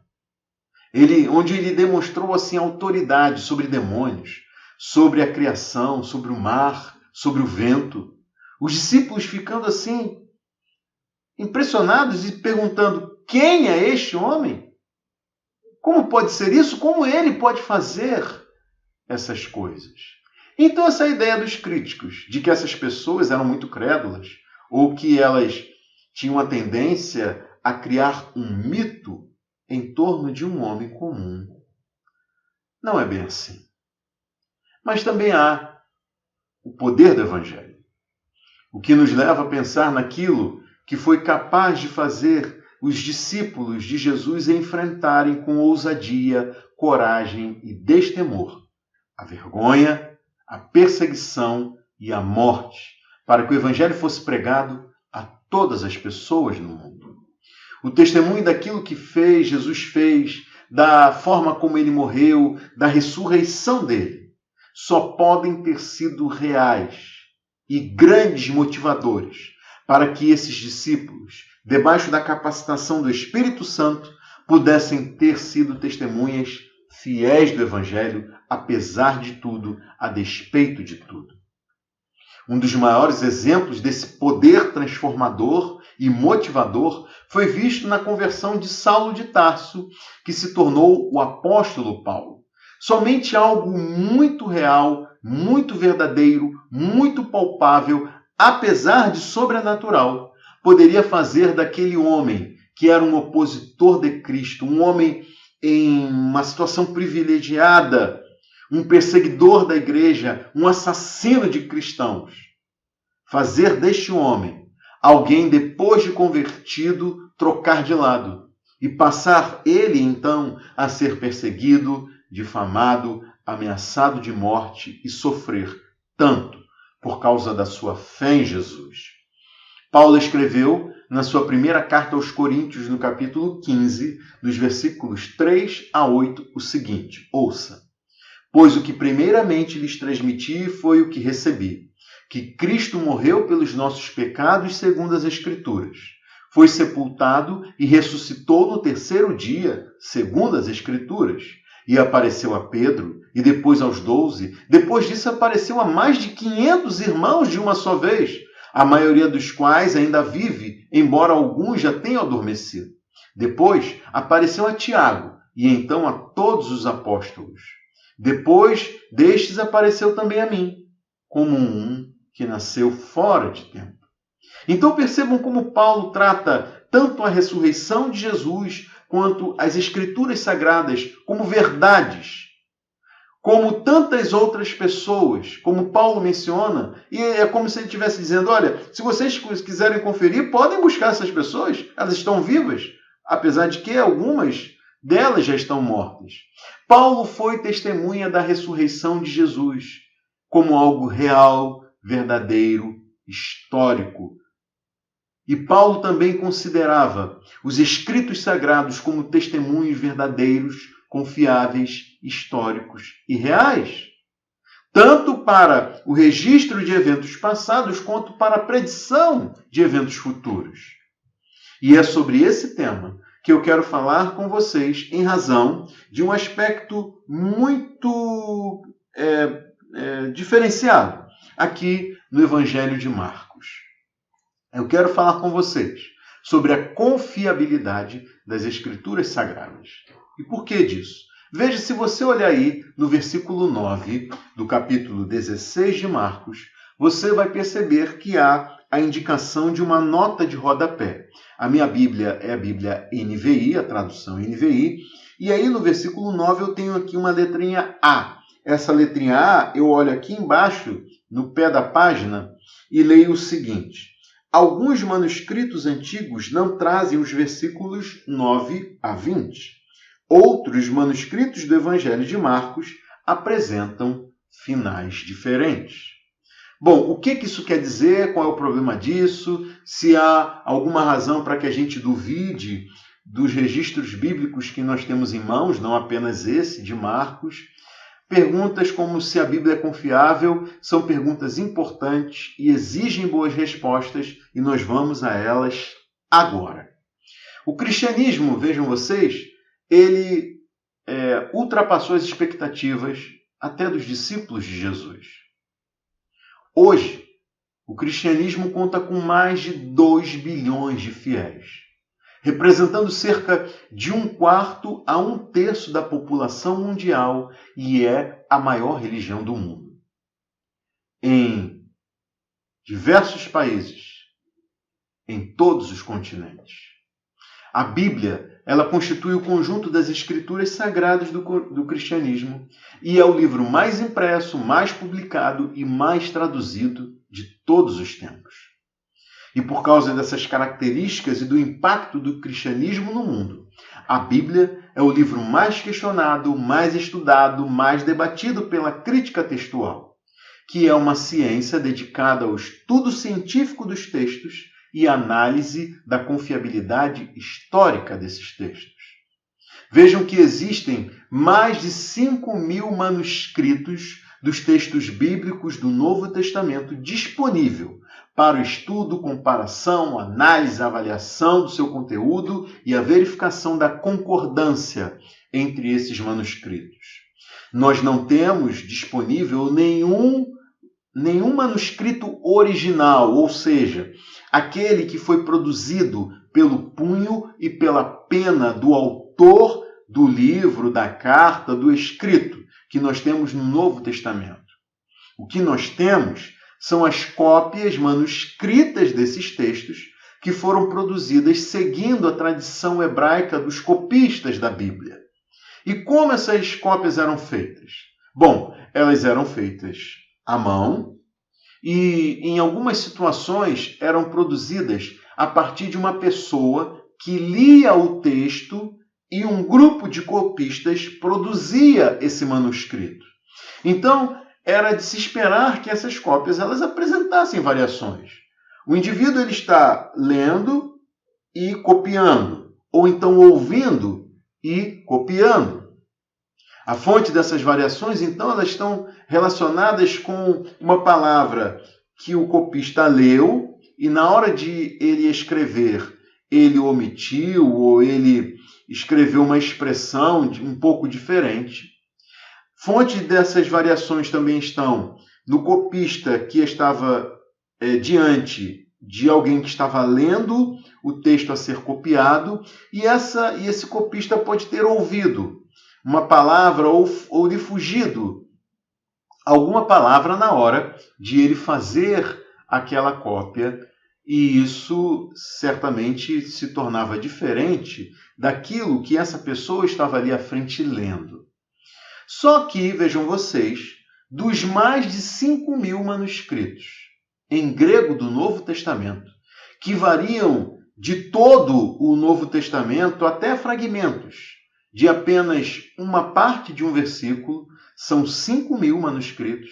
onde ele demonstrou assim autoridade sobre demônios, sobre a criação, sobre o mar, sobre o vento, os discípulos ficando assim impressionados e perguntando: quem é este homem? Como pode ser isso? Como ele pode fazer essas coisas? Então, essa ideia dos críticos, de que essas pessoas eram muito crédulas, ou que elas tinham a tendência a criar um mito em torno de um homem comum, não é bem assim. Mas também há o poder do Evangelho, o que nos leva a pensar naquilo que foi capaz de fazer os discípulos de Jesus enfrentarem com ousadia, coragem e destemor a vergonha, a perseguição e a morte, para que o Evangelho fosse pregado a todas as pessoas no mundo. O testemunho daquilo que Jesus fez, da forma como ele morreu, da ressurreição dele, só podem ter sido reais e grandes motivadores para que esses discípulos, debaixo da capacitação do Espírito Santo, pudessem ter sido testemunhas fiéis do Evangelho, apesar de tudo, a despeito de tudo. Um dos maiores exemplos desse poder transformador e motivador foi visto na conversão de Saulo de Tarso, que se tornou o apóstolo Paulo. Somente algo muito real, muito verdadeiro, muito palpável, apesar de sobrenatural, poderia fazer daquele homem que era um opositor de Cristo, um homem em uma situação privilegiada, um perseguidor da igreja, um assassino de cristãos, fazer deste homem alguém, depois de convertido, trocar de lado e passar ele, então, a ser perseguido, difamado, ameaçado de morte e sofrer tanto por causa da sua fé em Jesus. Paulo escreveu na sua primeira carta aos Coríntios, no capítulo 15, dos versículos 3 a 8, o seguinte: ouça: pois o que primeiramente lhes transmiti foi o que recebi, que Cristo morreu pelos nossos pecados segundo as Escrituras, foi sepultado e ressuscitou no terceiro dia, segundo as Escrituras, e apareceu a Pedro, e depois aos 12, depois disso apareceu a mais de 500 irmãos de uma só vez, a maioria dos quais ainda vive, embora alguns já tenham adormecido. Depois apareceu a Tiago, e então a todos os apóstolos. Depois destes apareceu também a mim, como um que nasceu fora de tempo. Então percebam como Paulo trata tanto a ressurreição de Jesus quanto as Escrituras Sagradas como verdades, como tantas outras pessoas, como Paulo menciona, e é como se ele estivesse dizendo: olha, se vocês quiserem conferir, podem buscar essas pessoas, elas estão vivas, apesar de que algumas delas já estão mortas. Paulo foi testemunha da ressurreição de Jesus como algo real, verdadeiro, histórico. E Paulo também considerava os escritos sagrados como testemunhos verdadeiros, confiáveis, históricos e reais, tanto para o registro de eventos passados quanto para a predição de eventos futuros. E é sobre esse tema que eu quero falar com vocês em razão de um aspecto muito diferenciado aqui no Evangelho de Marcos. Eu quero falar com vocês sobre a confiabilidade das Escrituras Sagradas. E por que disso? Veja, se você olhar aí no versículo 9 do capítulo 16 de Marcos, você vai perceber que há a indicação de uma nota de rodapé. A minha Bíblia é a Bíblia NVI, a tradução NVI, e aí no versículo 9 eu tenho aqui uma letrinha A. Essa letrinha A, eu olho aqui embaixo, no pé da página, e leio o seguinte: alguns manuscritos antigos não trazem os versículos 9 a 20. Outros manuscritos do Evangelho de Marcos apresentam finais diferentes. Bom, o que isso quer dizer? Qual é o problema disso? Se há alguma razão para que a gente duvide dos registros bíblicos que nós temos em mãos, não apenas esse de Marcos. Perguntas como se a Bíblia é confiável são perguntas importantes e exigem boas respostas, e nós vamos a elas agora. O cristianismo, vejam vocês, ele ultrapassou as expectativas até dos discípulos de Jesus. Hoje, o cristianismo conta com mais de 2 bilhões de fiéis, representando cerca de 1/4 a 1/3 da população mundial e é a maior religião do mundo. Em diversos países, em todos os continentes. A Bíblia, ela constitui o conjunto das escrituras sagradas do cristianismo e é o livro mais impresso, mais publicado e mais traduzido de todos os tempos. E por causa dessas características e do impacto do cristianismo no mundo, a Bíblia é o livro mais questionado, mais estudado, mais debatido pela crítica textual, que é uma ciência dedicada ao estudo científico dos textos e análise da confiabilidade histórica desses textos. Vejam que existem mais de 5.000 manuscritos dos textos bíblicos do Novo Testamento disponível para o estudo, comparação, análise, avaliação do seu conteúdo e a verificação da concordância entre esses manuscritos. Nós não temos disponível nenhum manuscrito original, ou seja, aquele que foi produzido pelo punho e pela pena do autor do livro, da carta, do escrito, que nós temos no Novo Testamento. O que nós temos são as cópias manuscritas desses textos que foram produzidas seguindo a tradição hebraica dos copistas da Bíblia. E como essas cópias eram feitas? Bom, elas eram feitas à mão e, em algumas situações, eram produzidas a partir de uma pessoa que lia o texto e um grupo de copistas produzia esse manuscrito. Então, era de se esperar que essas cópias elas apresentassem variações. O indivíduo ele está lendo e copiando, ou então ouvindo e copiando. A fonte dessas variações, então, elas estão relacionadas com uma palavra que o copista leu e na hora de ele escrever, ele omitiu ou ele escreveu uma expressão um pouco diferente. Fonte dessas variações também estão no copista que estava diante de alguém que estava lendo o texto a ser copiado e esse copista pode ter ouvido uma palavra ou lhe fugido alguma palavra na hora de ele fazer aquela cópia, e isso certamente se tornava diferente daquilo que essa pessoa estava ali à frente lendo. Só que, vejam vocês, dos mais de 5.000 manuscritos em grego do Novo Testamento, que variam de todo o Novo Testamento até fragmentos de apenas uma parte de um versículo, são 5.000 manuscritos.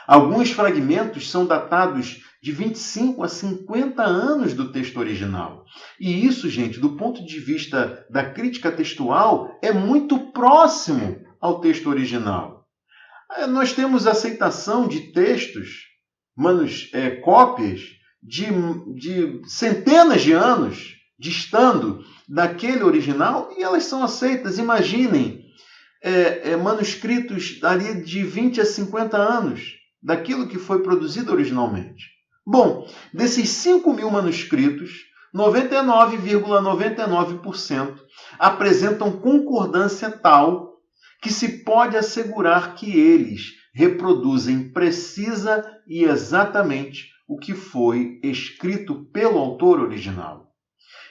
Alguns fragmentos são datados de 25 a 50 anos do texto original. E isso, gente, do ponto de vista da crítica textual, é muito próximo ao texto original. Nós temos aceitação de textos, cópias de centenas de anos distando daquele original e elas são aceitas. Imaginem, manuscritos ali de 20 a 50 anos daquilo que foi produzido originalmente. Bom, desses 5.000 manuscritos, 99,99% apresentam concordância tal que se pode assegurar que eles reproduzem precisa e exatamente o que foi escrito pelo autor original.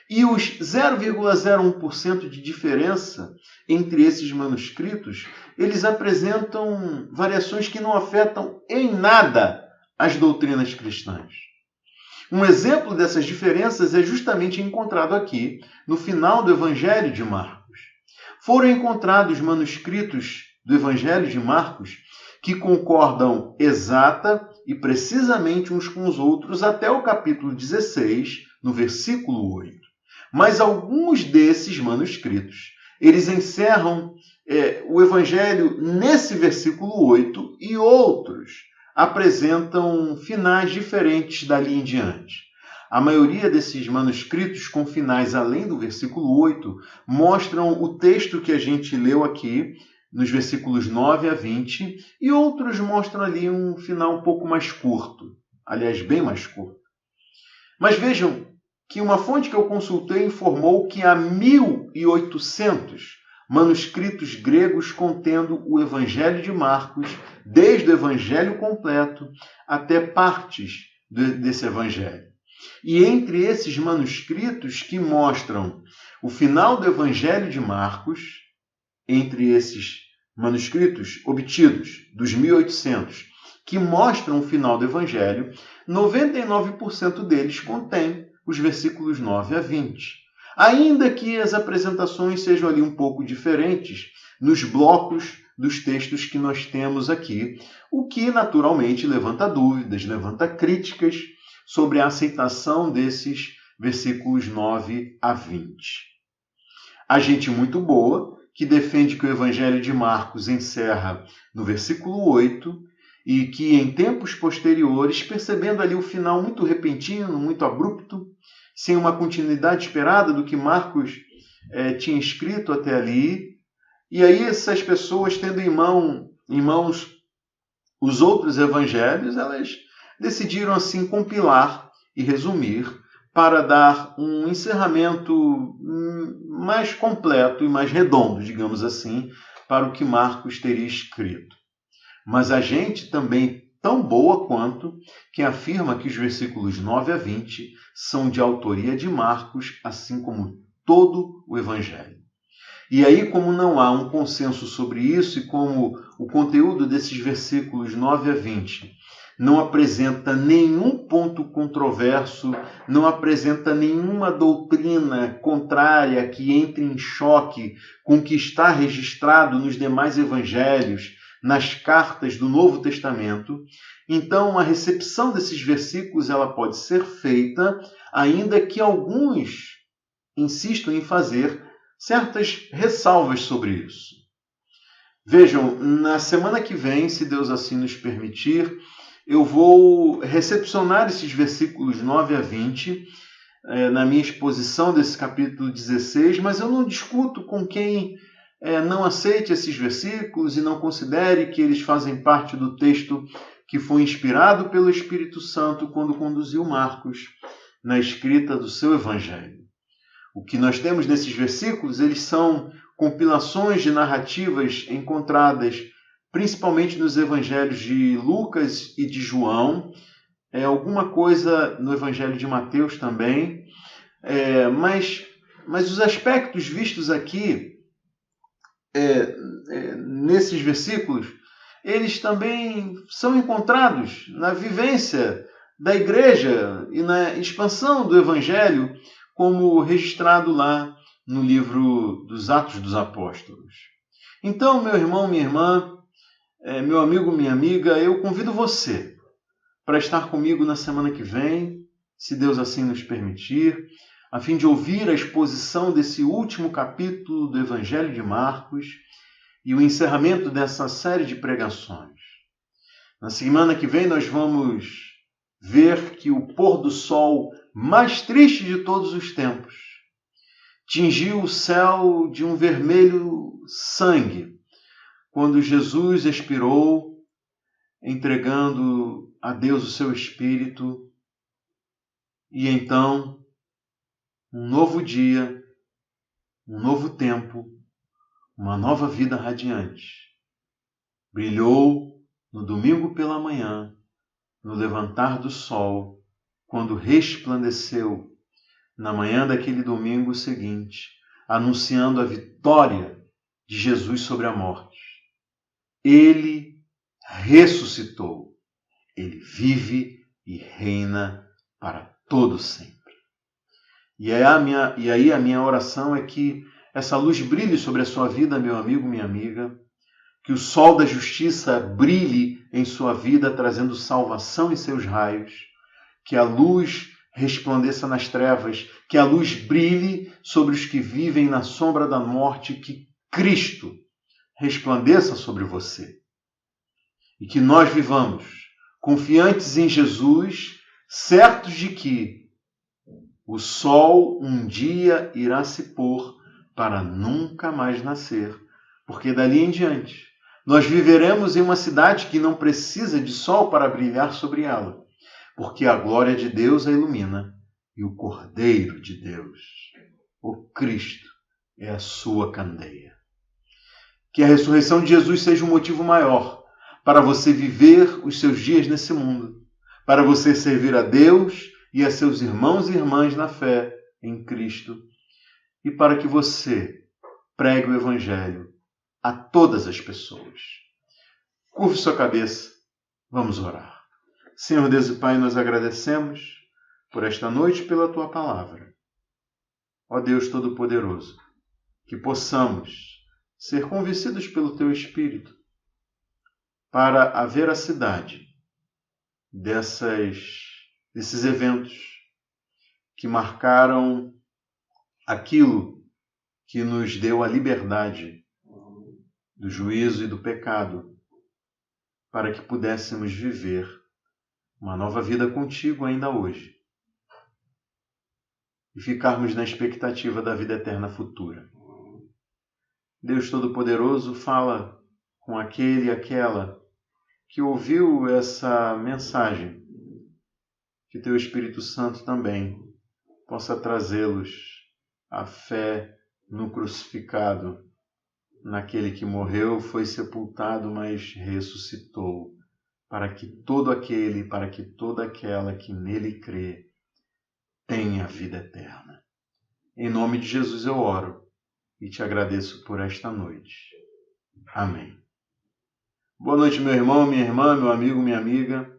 E os 0,01% de diferença entre esses manuscritos, eles apresentam variações que não afetam em nada as doutrinas cristãs. Um exemplo dessas diferenças é justamente encontrado aqui, no final do Evangelho de Marcos. Foram encontrados manuscritos do Evangelho de Marcos que concordam exata e precisamente uns com os outros até o capítulo 16, no versículo 8. Mas alguns desses manuscritos, eles encerram o Evangelho nesse versículo 8 e outros apresentam finais diferentes dali em diante. A maioria desses manuscritos com finais além do versículo 8 mostram o texto que a gente leu aqui, nos versículos 9 a 20, e outros mostram ali um final um pouco mais curto, aliás, bem mais curta. Mas vejam que uma fonte que eu consultei informou que há 1.800 manuscritos gregos contendo o Evangelho de Marcos, desde o Evangelho completo até partes desse Evangelho. E entre esses manuscritos que mostram o final do Evangelho de Marcos, entre esses manuscritos obtidos dos 1.800, que mostram o final do Evangelho, 99% deles contém os versículos 9 a 20. Ainda que as apresentações sejam ali um pouco diferentes nos blocos dos textos que nós temos aqui, o que naturalmente levanta dúvidas, levanta críticas sobre a aceitação desses versículos 9 a 20. Há gente muito boa que defende que o Evangelho de Marcos encerra no versículo 8 e que em tempos posteriores, percebendo ali o final muito repentino, muito abrupto, sem uma continuidade esperada do que Marcos tinha escrito até ali, e aí essas pessoas tendo em mãos os outros evangelhos, elas decidiram assim compilar e resumir para dar um encerramento mais completo e mais redondo, digamos assim, para o que Marcos teria escrito. Mas a gente também tão boa quanto que afirma que os versículos 9 a 20 são de autoria de Marcos, assim como todo o Evangelho. E aí, como não há um consenso sobre isso e como o conteúdo desses versículos 9 a 20 não apresenta nenhum ponto controverso, não apresenta nenhuma doutrina contrária que entre em choque com o que está registrado nos demais evangelhos, nas cartas do Novo Testamento, então a recepção desses versículos ela pode ser feita, ainda que alguns insistam em fazer certas ressalvas sobre isso. Vejam, na semana que vem, se Deus assim nos permitir, eu vou recepcionar esses versículos 9 a 20 na minha exposição desse capítulo 16, mas eu não discuto com quem não aceite esses versículos e não considere que eles fazem parte do texto que foi inspirado pelo Espírito Santo quando conduziu Marcos na escrita do seu Evangelho. O que nós temos nesses versículos, eles são compilações de narrativas encontradas principalmente nos evangelhos de Lucas e de João, alguma coisa no evangelho de Mateus também, mas os aspectos vistos aqui nesses versículos, eles também são encontrados na vivência da igreja e na expansão do evangelho, como registrado lá no livro dos Atos dos Apóstolos. Então, meu irmão, minha irmã, meu amigo, minha amiga, eu convido você para estar comigo na semana que vem, se Deus assim nos permitir, a fim de ouvir a exposição desse último capítulo do Evangelho de Marcos e o encerramento dessa série de pregações. Na semana que vem nós vamos ver que o pôr do sol mais triste de todos os tempos tingiu o céu de um vermelho sangue, quando Jesus expirou, entregando a Deus o seu Espírito, e então um novo dia, um novo tempo, uma nova vida radiante brilhou no domingo pela manhã, no levantar do sol, quando resplandeceu na manhã daquele domingo seguinte, anunciando a vitória de Jesus sobre a morte. Ele ressuscitou. Ele vive e reina para todo sempre. E aí a minha oração é que essa luz brilhe sobre a sua vida, meu amigo, minha amiga, que o sol da justiça brilhe em sua vida, trazendo salvação em seus raios, que a luz resplandeça nas trevas, que a luz brilhe sobre os que vivem na sombra da morte, que Cristo resplandeça sobre você. E que nós vivamos confiantes em Jesus, certos de que o sol um dia irá se pôr para nunca mais nascer, porque dali em diante nós viveremos em uma cidade que não precisa de sol para brilhar sobre ela, porque a glória de Deus a ilumina e o Cordeiro de Deus, o Cristo, é a sua candeia. Que a ressurreição de Jesus seja um motivo maior para você viver os seus dias nesse mundo, para você servir a Deus e a seus irmãos e irmãs na fé em Cristo, e para que você pregue o Evangelho a todas as pessoas. Curve sua cabeça, vamos orar. Senhor Deus e Pai, nós agradecemos por esta noite pela Tua palavra. Ó Deus Todo-Poderoso, que possamos ser convencidos pelo Teu Espírito para a veracidade desses eventos que marcaram aquilo que nos deu a liberdade do juízo e do pecado, para que pudéssemos viver uma nova vida contigo ainda hoje e ficarmos na expectativa da vida eterna futura. Deus Todo-Poderoso, fala com aquele e aquela que ouviu essa mensagem, que Teu Espírito Santo também possa trazê-los à fé no crucificado, naquele que morreu, foi sepultado, mas ressuscitou, para que todo aquele, para que toda aquela que nele crê tenha vida eterna. Em nome de Jesus eu oro e te agradeço por esta noite. Amém. Boa noite, meu irmão, minha irmã, meu amigo, minha amiga.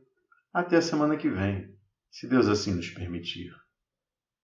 Até a semana que vem, se Deus assim nos permitir.